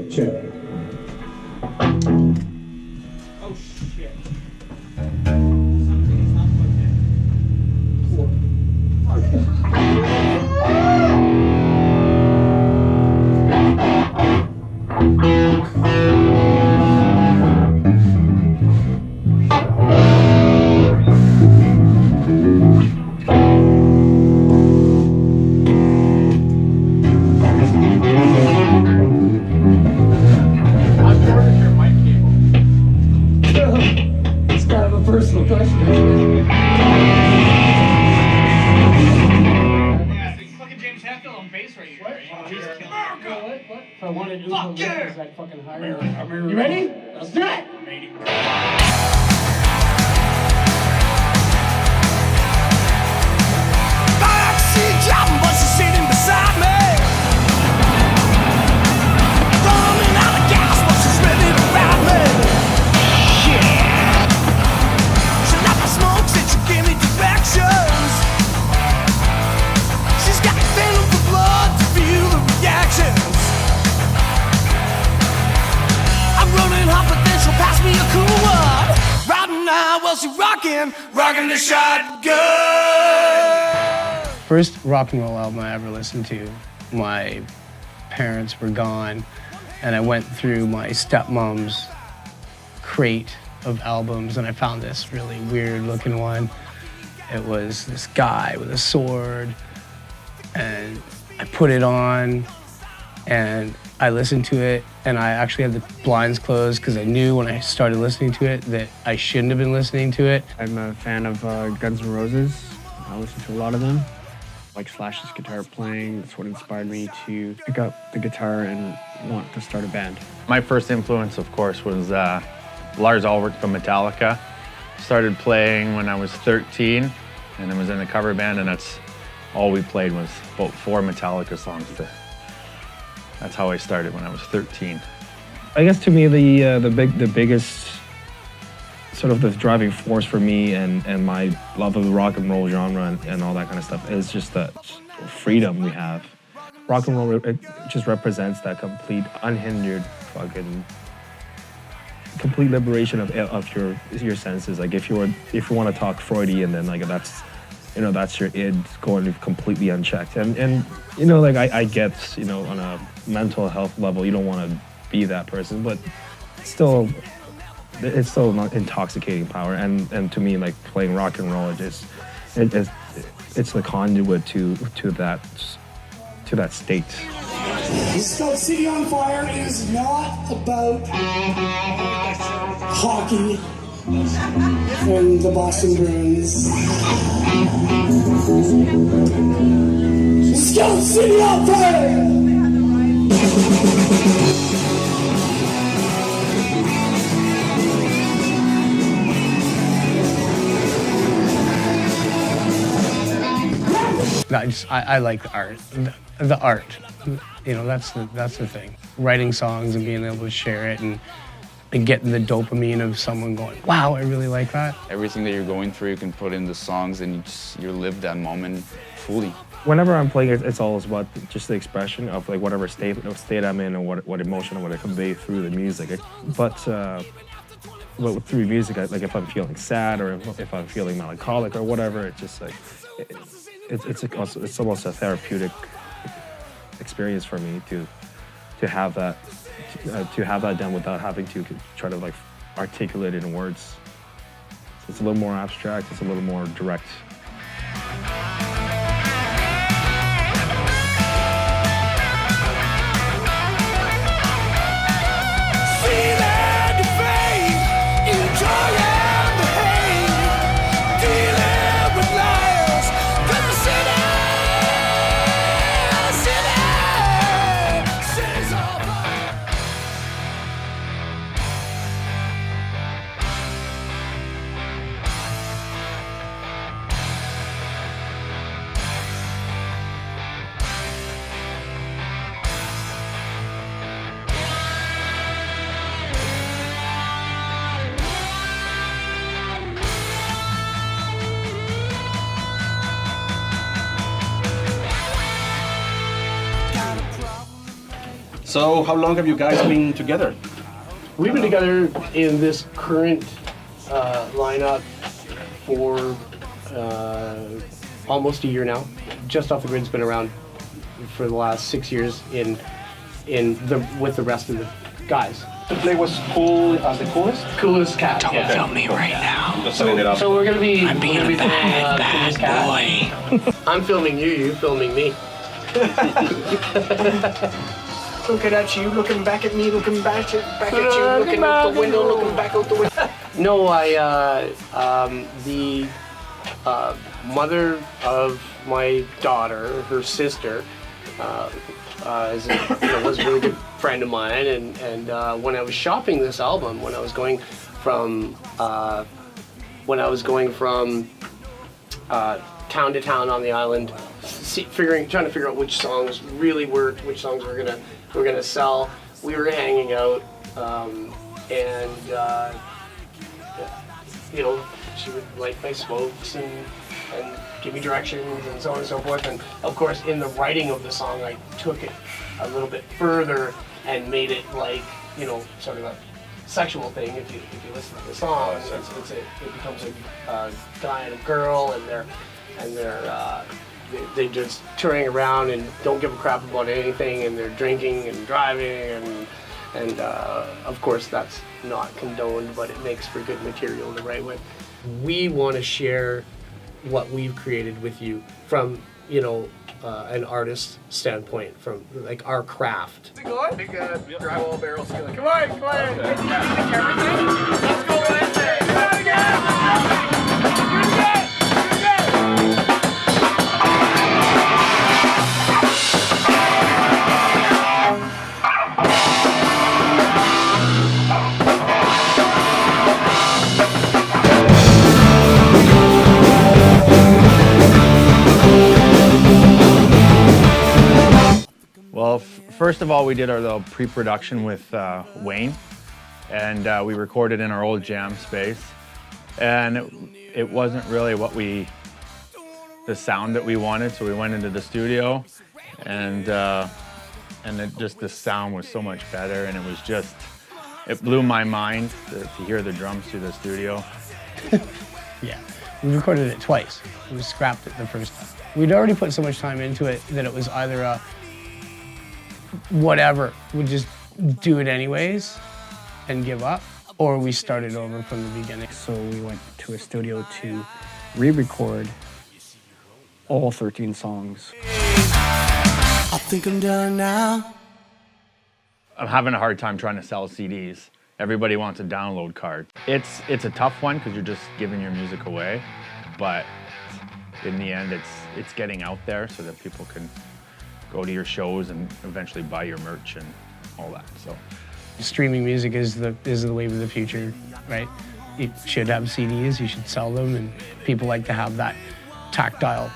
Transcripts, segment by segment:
Check. Oh shit. It's kind of a personal question. What? If I wanted to do the lyrics, I'd fucking hire him. You ready? Let's do it! Backseat driving, but she's sitting beside me. Running out of gas, but she's ready to ride me. Yeah. She let me smoke, said she gave me directions. She's got venom for blood to feel the reactions. I'm running hot, but then she'll pass me a cool one. Riding now, well, she rocking the shotgun. First rock and roll album I ever listened to, my parents were gone, and I went through my stepmom's crate of albums, and I found this really weird looking one. It was this guy with a sword, and I put it on, and I listened to it, and I actually had the blinds closed because I knew when I started listening to it that I shouldn't have been listening to it. I'm a fan of Guns N' Roses. I listen to a lot of them. Like Slash's guitar playing, that's what inspired me to pick up the guitar and want to start a band. My first influence, of course, was Lars Ulrich from Metallica. Started playing when I was 13, and I was in a cover band, and that's all we played was about 4 Metallica songs. That's how I started when I was 13. I guess to me the biggest sort of the driving force for me and my love of the rock and roll genre and all that kind of stuff is just the freedom we have. Rock and roll, it just represents that complete unhindered fucking complete liberation of your senses. Like if you want to talk Freudian, then like that's your id going completely unchecked. And you know, like I get, you know, on a mental health level, you don't want to be that person, but it's still not intoxicating power. And to me, like playing rock and roll, it's the conduit to that state. Scout City on Fire is not about hockey and the Boston Bruins. Scout City on Fire! No, I like the art. The art, you know, that's the thing. Writing songs and being able to share it and getting the dopamine of someone going, wow, I really like that. Everything that you're going through, you can put in the songs and you live that moment fully. Whenever I'm playing, it's all about just the expression of like whatever state I'm in or what emotion I want to convey through the music. But through music, like if I'm feeling sad or if I'm feeling melancholic or whatever, it's just like it's almost a therapeutic experience for me to have that done without having to try to like articulate it in words. So it's a little more abstract. It's a little more direct. So how long have you guys been together? We've been together in this current lineup for almost a year now. Just Off the Grid's been around for the last 6 years with the rest of the guys. To play was cool, the coolest? Coolest Cat. Don't film me right now. Just setting it up. So we're gonna be. I'm being a bad boy. I'm filming you. You filming me. Looking at you, looking back at me, looking back at you, looking out the window, looking back out the window. No, the mother of my daughter, her sister, was a really good friend of mine, and when I was shopping this album, when I was going from town to town on the island, trying to figure out which songs really worked, which songs we're gonna sell. We were hanging out, she would light my smokes and give me directions and so on and so forth. And of course, in the writing of the song, I took it a little bit further and made it like, sort of a sexual thing. If you listen to the song, it becomes a guy and a girl, and they're just touring around and don't give a crap about anything, and they're drinking and driving, and of course that's not condoned, but it makes for good material to write with. We want to share what we've created with you from an artist standpoint, from like our craft. Big drywall barrel ceiling. Come on. Let's go Wednesday. Do it again. Well, first of all, we did our little pre-production with Wayne, and we recorded in our old jam space. And it wasn't really the sound that we wanted, so we went into the studio, and the sound was so much better, and it blew my mind to hear the drums through the studio. Yeah, we recorded it twice. We scrapped it the first time. We'd already put so much time into it that it was either a whatever, we'd just do it anyways and give up, or we started over from the beginning. So we went to a studio to re-record all 13 songs. I think I'm done now. I'm having a hard time trying to sell CDs. Everybody wants a download card. It's a tough one because you're just giving your music away, but in the end, it's getting out there so that people can go to your shows and eventually buy your merch and all that. So, streaming music is the wave of the future, right? You should have CDs, you should sell them, and people like to have that tactile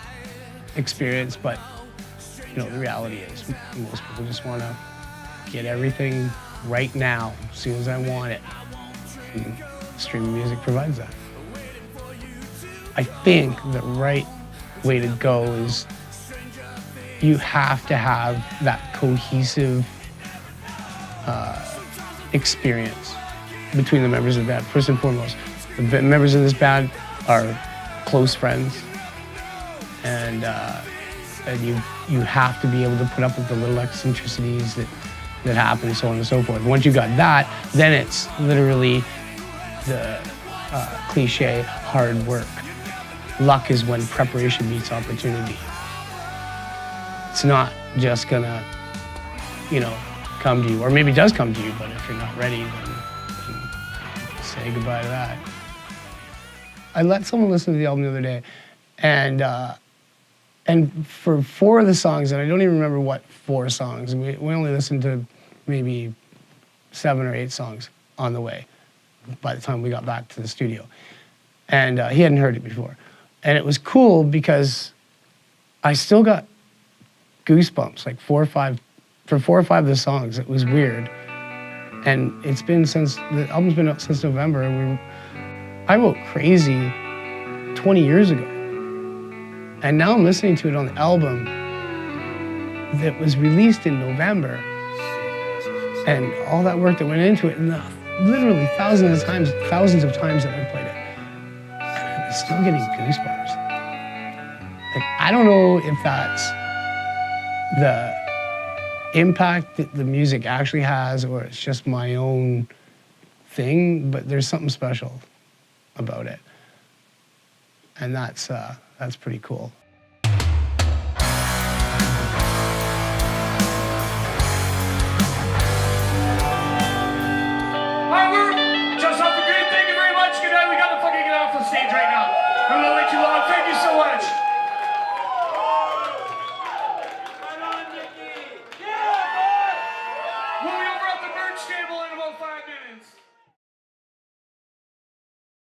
experience. But the reality is, most people just want to get everything right now, as soon as I want it. And streaming music provides that. I think the right way to go is you have to have that cohesive experience between the members of the band. First and foremost, the members of this band are close friends, and you have to be able to put up with the little eccentricities that happen, so on and so forth. Once you got that, then it's literally the cliche hard work. Luck is when preparation meets opportunity. It's not just gonna, come to you, or maybe it does come to you, but if you're not ready, then say goodbye to that. I let someone listen to the album the other day, and for 4 of the songs, and I don't even remember what 4 songs, we only listened to maybe 7 or 8 songs on the way by the time we got back to the studio. And he hadn't heard it before. And it was cool because I still got goosebumps, like 4 or 5 of the songs. It was weird. And it's been the album's been out since November, and I wrote Crazy 20 years ago. And now I'm listening to it on the album that was released in November. and all that work that went into it, and literally thousands of times that I played it, and I'm still getting goosebumps. Like, I don't know if that's the impact that the music actually has, or it's just my own thing, but there's something special about it, and that's pretty cool.